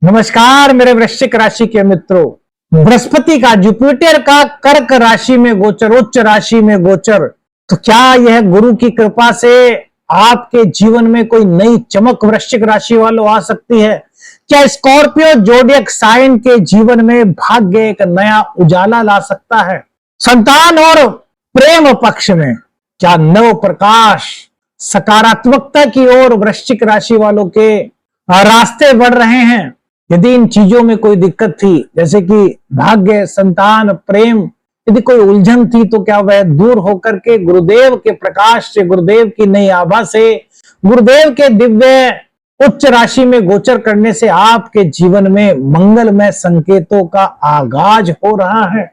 नमस्कार मेरे वृश्चिक राशि के मित्रों। बृहस्पति का, जुपिटर का कर्क राशि में गोचर, उच्च राशि में गोचर, तो क्या यह गुरु की कृपा से आपके जीवन में कोई नई चमक वृश्चिक राशि वालों आ सकती है? क्या स्कॉर्पियो जोडियक साइन के जीवन में भाग्य एक नया उजाला ला सकता है? संतान और प्रेम पक्ष में क्या नव प्रकाश, सकारात्मकता की ओर वृश्चिक राशि वालों के रास्ते बढ़ रहे हैं? यदि इन चीजों में कोई दिक्कत थी, जैसे कि भाग्य, संतान, प्रेम, यदि कोई उलझन थी, तो क्या वह दूर होकर के गुरुदेव के प्रकाश से, गुरुदेव की नई आभा से, गुरुदेव के दिव्य उच्च राशि में गोचर करने से आपके जीवन में मंगलमय संकेतों का आगाज हो रहा है?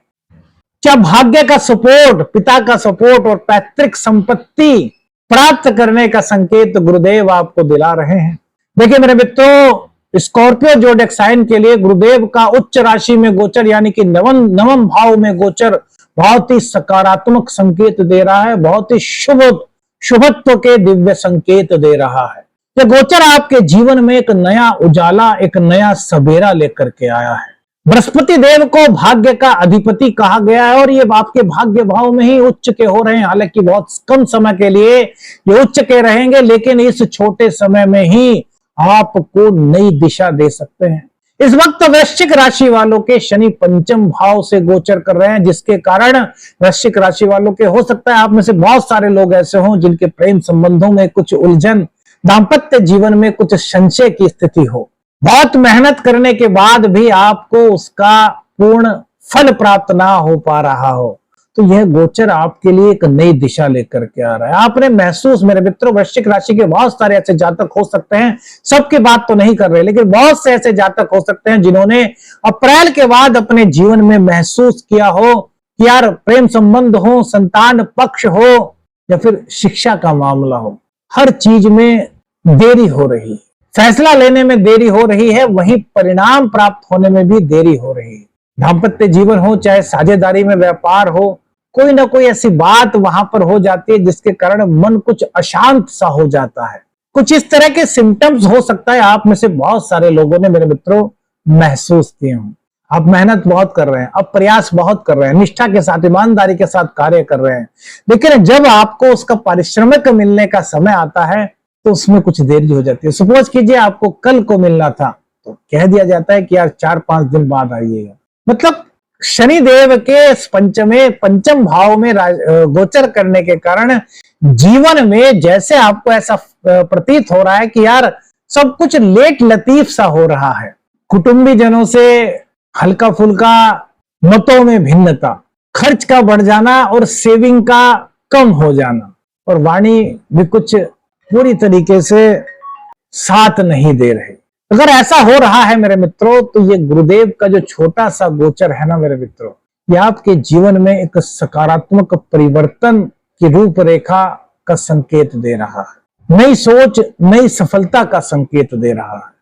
क्या भाग्य का सपोर्ट, पिता का सपोर्ट और पैतृक संपत्ति प्राप्त करने का संकेत गुरुदेव आपको दिला रहे हैं? देखिए मेरे मित्रों, स्कॉर्पियो जोडियक साइन के लिए गुरुदेव का उच्च राशि में गोचर यानी कि नवम भाव में गोचर बहुत ही सकारात्मक संकेत दे रहा है, बहुत ही शुभत्व के दिव्य संकेत दे रहा है। यह गोचर आपके जीवन में एक नया उजाला, एक नया सवेरा लेकर के आया है। बृहस्पति देव को भाग्य का अधिपति कहा गया है और ये आपके भाग्य भाव में ही उच्च के हो रहे हैं। हालांकि बहुत कम समय के लिए ये उच्च के रहेंगे, लेकिन इस छोटे समय में ही आपको नई दिशा दे सकते हैं। इस वक्त वृश्चिक राशि वालों के शनि पंचम भाव से गोचर कर रहे हैं, जिसके कारण वृश्चिक राशि वालों के, हो सकता है आप में से बहुत सारे लोग ऐसे हों जिनके प्रेम संबंधों में कुछ उलझन, दाम्पत्य जीवन में कुछ संशय की स्थिति हो। बहुत मेहनत करने के बाद भी आपको उसका पूर्ण फल प्राप्त ना हो पा रहा हो, तो यह गोचर आपके लिए एक नई दिशा लेकर के आ रहा है। आपने महसूस, मेरे मित्रों, वृश्चिक राशि के बहुत सारे ऐसे जातक हो सकते हैं, सबकी बात तो नहीं कर रहे, लेकिन बहुत से ऐसे जातक हो सकते हैं जिन्होंने अप्रैल के बाद अपने जीवन में महसूस किया हो कि यार प्रेम संबंध हो, संतान पक्ष हो या फिर शिक्षा का मामला हो, हर चीज में देरी हो रही है, फैसला लेने में देरी हो रही है, वहीं परिणाम प्राप्त होने में भी देरी हो रही है। दाम्पत्य जीवन हो, चाहे साझेदारी में व्यापार हो, कोई ना कोई ऐसी बात वहां पर हो जाती है जिसके कारण मन कुछ अशांत सा हो जाता है। कुछ इस तरह के सिम्टम्स हो सकता है आप में से बहुत सारे लोगों ने, मेरे मित्रों, महसूस किए हों। आप मेहनत बहुत कर रहे हैं, आप प्रयास बहुत कर रहे हैं, निष्ठा के साथ, ईमानदारी के साथ कार्य कर रहे हैं, लेकिन जब आपको उसका पारिश्रमिक मिलने का समय आता है तो उसमें कुछ देरी हो जाती है। सपोज कीजिए आपको कल को मिलना था, तो कह दिया जाता है कि यार 4-5 दिन बाद आइएगा। मतलब शनिदेव के पंचम भाव में गोचर करने के कारण जीवन में जैसे आपको ऐसा प्रतीत हो रहा है कि यार सब कुछ लेट लतीफ सा हो रहा है। कुटुंबी जनों से हल्का फुल्का मतों में भिन्नता, खर्च का बढ़ जाना और सेविंग का कम हो जाना, और वाणी भी कुछ पूरी तरीके से साथ नहीं दे रहे। अगर ऐसा हो रहा है मेरे मित्रों, तो ये गुरुदेव का जो छोटा सा गोचर है ना मेरे मित्रों, ये आपके जीवन में एक सकारात्मक परिवर्तन की रूपरेखा का संकेत दे रहा है, नई सोच, नई सफलता का संकेत दे रहा है।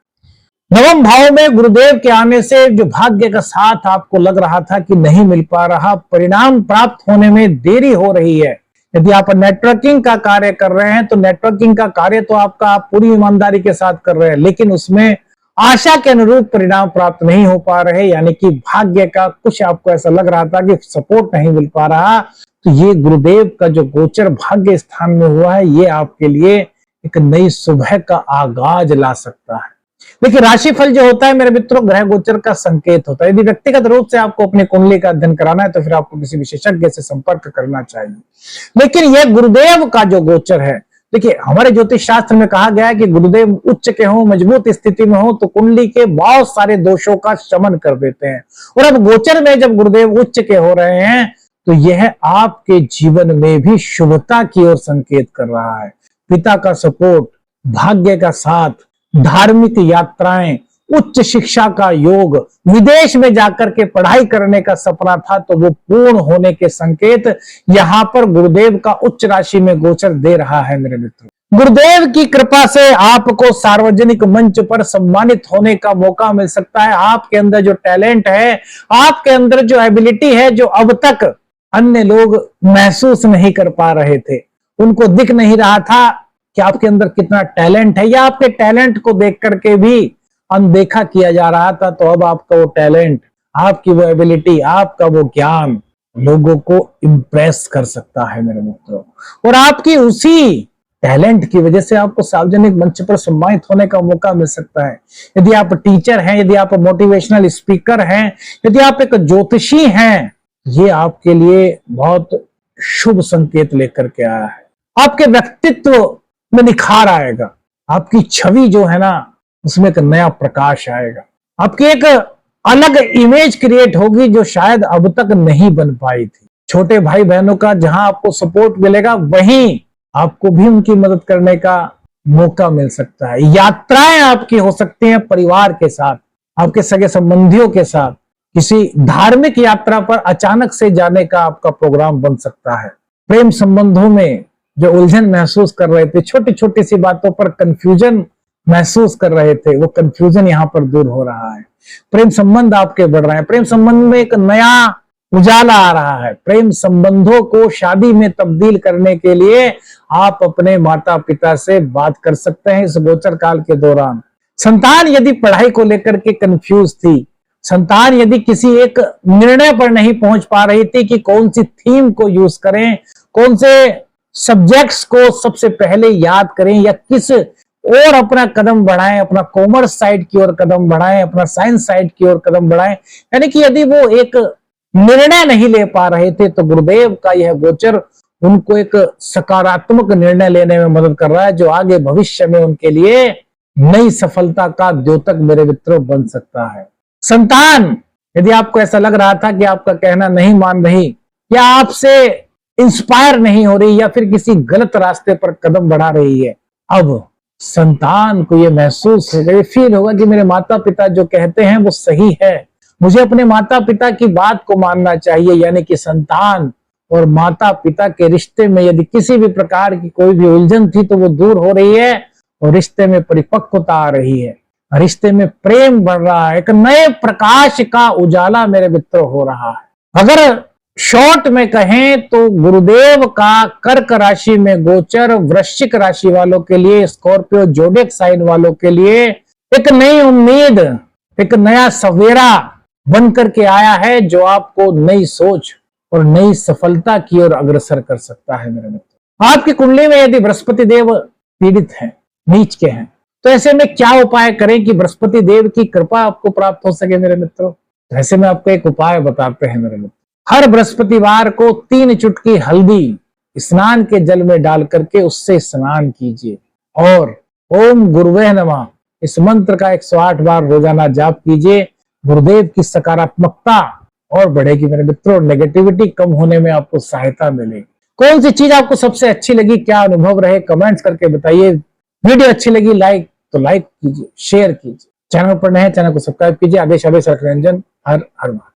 नवम भाव में गुरुदेव के आने से जो भाग्य का साथ आपको लग रहा था कि नहीं मिल पा रहा, परिणाम प्राप्त होने में देरी हो रही है। यदि आप नेटवर्किंग का कार्य कर रहे हैं तो नेटवर्किंग का कार्य तो आपका आप पूरी ईमानदारी के साथ कर रहे हैं, लेकिन उसमें आशा के अनुरूप परिणाम प्राप्त नहीं हो पा रहे, यानी कि भाग्य का कुछ आपको ऐसा लग रहा था कि सपोर्ट नहीं मिल पा रहा, तो ये गुरुदेव का जो गोचर भाग्य स्थान में हुआ है, ये आपके लिए एक नई सुबह का आगाज ला सकता है। देखिए राशिफल जो होता है मेरे मित्रों, ग्रह गोचर का संकेत होता है। यदि व्यक्तिगत रूप से आपको अपनी कुंडली का अध्ययन कराना है तो फिर आपको किसी विशेषज्ञ से संपर्क करना चाहिए, लेकिन यह गुरुदेव का जो गोचर है, देखिए हमारे ज्योतिष शास्त्र में कहा गया है कि गुरुदेव उच्च के हो, मजबूत स्थिति में हो, तो कुंडली के बहुत सारे दोषों का शमन कर देते हैं। और अब गोचर में जब गुरुदेव उच्च के हो रहे हैं तो यह आपके जीवन में भी शुभता की ओर संकेत कर रहा है। पिता का सपोर्ट, भाग्य का साथ, धार्मिक यात्राएं, उच्च शिक्षा का योग, विदेश में जाकर के पढ़ाई करने का सपना था तो वो पूर्ण होने के संकेत यहां पर गुरुदेव का उच्च राशि में गोचर दे रहा है मेरे मित्रों। गुरुदेव की कृपा से आपको सार्वजनिक मंच पर सम्मानित होने का मौका मिल सकता है। आपके अंदर जो टैलेंट है, आपके अंदर जो एबिलिटी है, जो अब तक अन्य लोग महसूस नहीं कर पा रहे थे, उनको दिख नहीं रहा था कि आपके अंदर कितना टैलेंट है, या आपके टैलेंट को देख करके भी अनदेखा किया जा रहा था, तो अब आपका वो टैलेंट, आपकी वो एबिलिटी, आपका वो ज्ञान लोगों को इम्प्रेस कर सकता है मेरे मित्रों। और आपकी उसी टैलेंट की वजह से आपको सार्वजनिक मंच पर सम्मानित होने का मौका मिल सकता है। यदि आप टीचर हैं, यदि आप मोटिवेशनल स्पीकर हैं, यदि आप एक ज्योतिषी हैं, ये आपके लिए बहुत शुभ संकेत लेकर के आया है। आपके व्यक्तित्व में निखार आएगा, आपकी छवि जो है ना उसमें एक नया प्रकाश आएगा, आपकी एक अलग इमेज क्रिएट होगी जो शायद अब तक नहीं बन पाई थी। छोटे भाई बहनों का जहां आपको सपोर्ट मिलेगा, वहीं आपको भी उनकी मदद करने का मौका मिल सकता है। यात्राएं आपकी हो सकती हैं परिवार के साथ, आपके सगे संबंधियों के साथ, किसी धार्मिक यात्रा पर अचानक से जाने का आपका प्रोग्राम बन सकता है। प्रेम संबंधों में जो उलझन महसूस कर रहे थे, छोटी छोटी सी बातों पर कंफ्यूजन महसूस कर रहे थे, वो कंफ्यूजन यहाँ पर दूर हो रहा है। प्रेम संबंध आपके बढ़ रहे हैं, प्रेम संबंध में एक नया उजाला आ रहा है। प्रेम संबंधों को शादी में तब्दील करने के लिए आप अपने माता पिता से बात कर सकते हैं इस गोचर काल के दौरान। संतान यदि पढ़ाई को लेकर के कंफ्यूज थी, संतान यदि किसी एक निर्णय पर नहीं पहुंच पा रही थी कि कौन सी थीम को यूज करें, कौन से सब्जेक्ट्स को सबसे पहले याद करें, या किस और अपना कदम बढ़ाएं, अपना कॉमर्स साइड की ओर कदम बढ़ाएं, अपना साइंस साइड की ओर कदम बढ़ाएं, यानी कि यदि वो एक निर्णय नहीं ले पा रहे थे, तो गुरुदेव का यह गोचर उनको एक सकारात्मक निर्णय लेने में मदद कर रहा है, जो आगे भविष्य में उनके लिए नई सफलता का द्योतक मेरे मित्रों बन सकता है। संतान, यदि आपको ऐसा लग रहा था कि आपका कहना नहीं मान रही, या आपसे इंस्पायर नहीं हो रही, या फिर किसी गलत रास्ते पर कदम बढ़ा रही है, अब संतान को यह महसूस होगा, ये फील होगा कि मेरे माता पिता जो कहते हैं वो सही है, मुझे अपने माता पिता की बात को मानना चाहिए। यानी कि संतान और माता पिता के रिश्ते में यदि किसी भी प्रकार की कोई भी उलझन थी, तो वो दूर हो रही है और रिश्ते में परिपक्वता आ रही है, रिश्ते में प्रेम बढ़ रहा है, एक नए प्रकाश का उजाला मेरे मित्रों हो रहा है। अगर शॉर्ट में कहें तो गुरुदेव का कर्क राशि में गोचर वृश्चिक राशि वालों के लिए, स्कॉर्पियो जोडिएक साइन वालों के लिए एक नई उम्मीद, एक नया सवेरा बन करके आया है, जो आपको नई सोच और नई सफलता की ओर अग्रसर कर सकता है मेरे मित्र। आपकी कुंडली में यदि बृहस्पति देव पीड़ित हैं, नीच के हैं, तो ऐसे में क्या उपाय करें कि बृहस्पति देव की कृपा आपको प्राप्त हो सके मेरे मित्रों? तो ऐसे में आपको एक उपाय बताते हैं मेरे मित्र। हर बृहस्पतिवार को 3 चुटकी हल्दी स्नान के जल में डाल करके उससे स्नान कीजिए, और ओम गुरुवे नमः इस मंत्र का 108 बार रोजाना जाप कीजिए। गुरुदेव की सकारात्मकता और बढ़ेगी मेरे मित्रों, नेगेटिविटी कम होने में आपको सहायता मिलेगी। कौन सी चीज आपको सबसे अच्छी लगी, क्या अनुभव रहे, कमेंट्स करके बताइए। वीडियो अच्छी लगी लाइक तो लाइक कीजिए, शेयर कीजिए, चैनल पर नए हैं चैनल को सब्सक्राइब कीजिए। आदेश रंजन, हर हर महादेव।